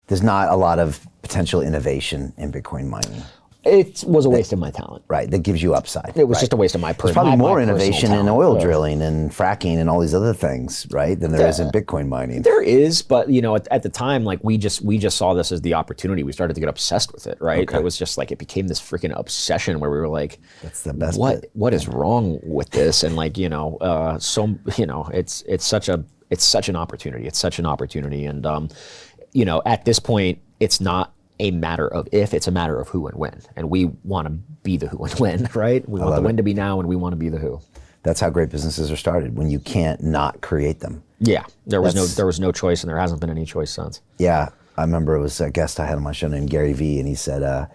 There's not a lot of potential innovation in Bitcoin mining. It was a waste of my talent. Right, that gives you upside. It was just a waste of my There's probably more innovation in oil drilling and fracking and all these other things, right, than there is in Bitcoin mining. There is, but at the time, like we just saw this as the opportunity. We started to get obsessed with it, right? Okay. It was just like it became this freaking obsession where we were like, "That's the best." What is wrong with this? And like it's such an opportunity. It's such an opportunity, and at this point, it's not a matter of if, it's a matter of who and when. And we want to be the who and when, right? We want the when to be now, and we want to be the who. That's how great businesses are started, when you can't not create them. Yeah, there was no choice, and there hasn't been any choice since. Yeah, I remember it was a guest I had on my show named Gary Vee, and he said,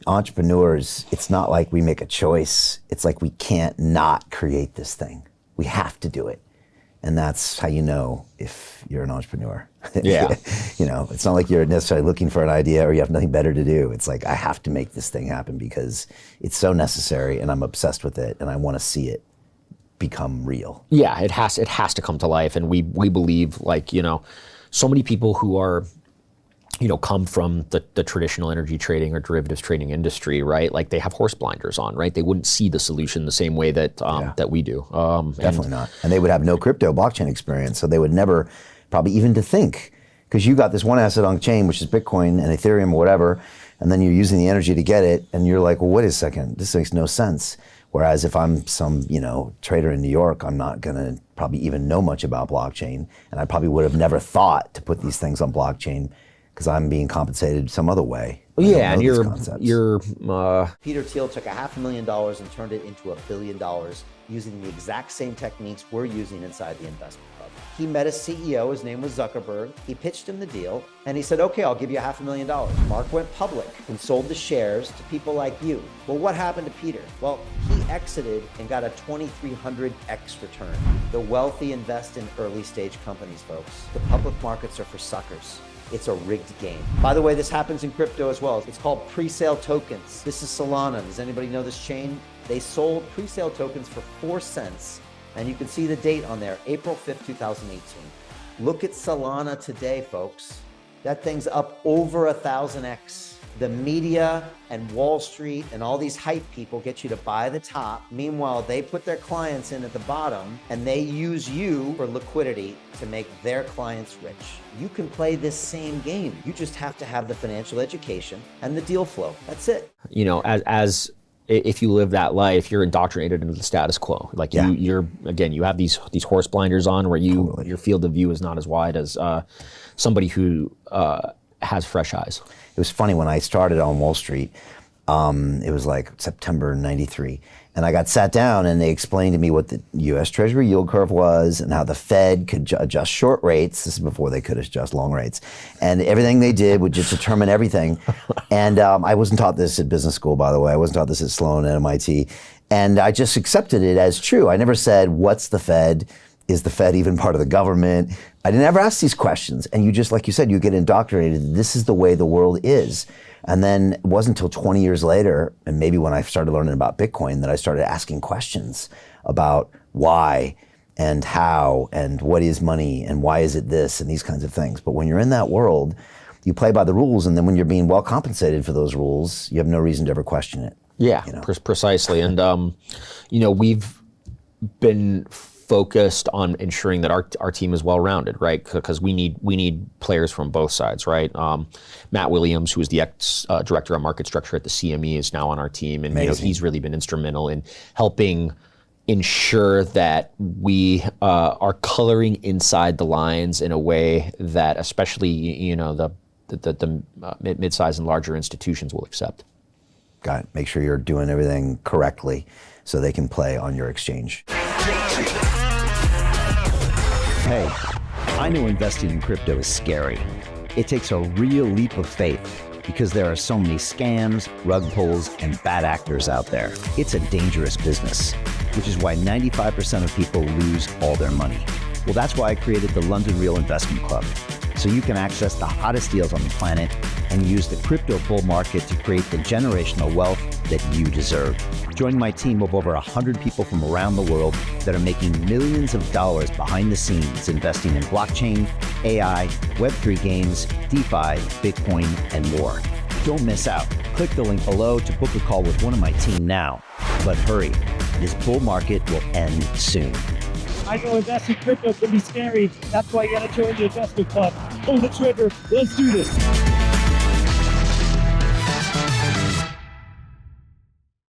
entrepreneurs, it's not like we make a choice. It's like we can't not create this thing. We have to do it. And that's how you know if you're an entrepreneur. Yeah. It's not like you're necessarily looking for an idea or you have nothing better to do. It's like, I have to make this thing happen because it's so necessary and I'm obsessed with it and I want to see it become real. Yeah, it has to come to life. And we believe, so many people who are, come from the traditional energy trading or derivatives trading industry, right? Like they have horse blinders on, right? They wouldn't see the solution the same way that we do. Definitely not. And they would have no crypto blockchain experience, so they would never probably even to think, because you got this one asset on chain, which is Bitcoin and Ethereum or whatever, and then you're using the energy to get it, and you're like, well, wait a second, this makes no sense. Whereas if I'm some, trader in New York, I'm not gonna probably even know much about blockchain, and I probably would have never thought to put these things on blockchain because I'm being compensated some other way. Yeah, and you're Peter Thiel took $500,000 and turned it into $1 billion using the exact same techniques we're using inside the investment club. He met a CEO, his name was Zuckerberg. He pitched him the deal and he said, okay, I'll give you $500,000. Mark went public and sold the shares to people like you. Well, what happened to Peter? Well, he exited and got a 2,300x return. The wealthy invest in early stage companies, folks. The public markets are for suckers. It's a rigged game. By the way, this happens in crypto as well. It's called pre-sale tokens. This is Solana. Does anybody know this chain? They sold pre-sale tokens for 4 cents. And you can see the date on there, April 5th, 2018. Look at Solana today, folks. That thing's up over 1,000x. The media and Wall Street and all these hype people get you to buy the top. Meanwhile, they put their clients in at the bottom and they use you for liquidity to make their clients rich. You can play this same game. You just have to have the financial education and the deal flow. That's it. As if you live that life, you're indoctrinated into the status quo. Like you have these horse blinders on where your field of view is not as wide as somebody who has fresh eyes. It was funny when I started on Wall Street, it was like September 93. And I got sat down and they explained to me what the US Treasury yield curve was and how the Fed could adjust short rates. This is before they could adjust long rates. And everything they did would just determine everything. And I wasn't taught this at business school, by the way. I wasn't taught this at Sloan and MIT. And I just accepted it as true. I never said, what's the Fed? Is the Fed even part of the government? I didn't ever ask these questions. And you just, like you said, you get indoctrinated. This is the way the world is. And then it wasn't until 20 years later, and maybe when I started learning about Bitcoin, that I started asking questions about why and how and what is money and why is it this and these kinds of things. But when you're in that world, you play by the rules, and then when you're being well compensated for those rules, you have no reason to ever question it. Yeah, precisely. And we've been focused on ensuring that our team is well-rounded, right? Because we need players from both sides, right? Matt Williams, who is the ex-director of market structure at the CME, is now on our team, and he's really been instrumental in helping ensure that we are coloring inside the lines in a way that especially the mid-size and larger institutions will accept. Got it. Make sure you're doing everything correctly so they can play on your exchange. Hey, I know investing in crypto is scary. It takes a real leap of faith because there are so many scams, rug pulls, and bad actors out there. It's a dangerous business, which is why 95% of people lose all their money. Well, that's why I created the London Real Investment Club. so you can access the hottest deals on the planet and use the crypto bull market to create the generational wealth that you deserve. Join my team of over 100 people from around the world that are making millions of dollars behind the scenes investing in blockchain, AI, Web3 games, DeFi, Bitcoin, and more. Don't miss out. Click the link below to book a call with one of my team now. But hurry, this bull market will end soon. I know investing in crypto can be scary. That's why you gotta join the investment club. Pull the trigger. Let's do this.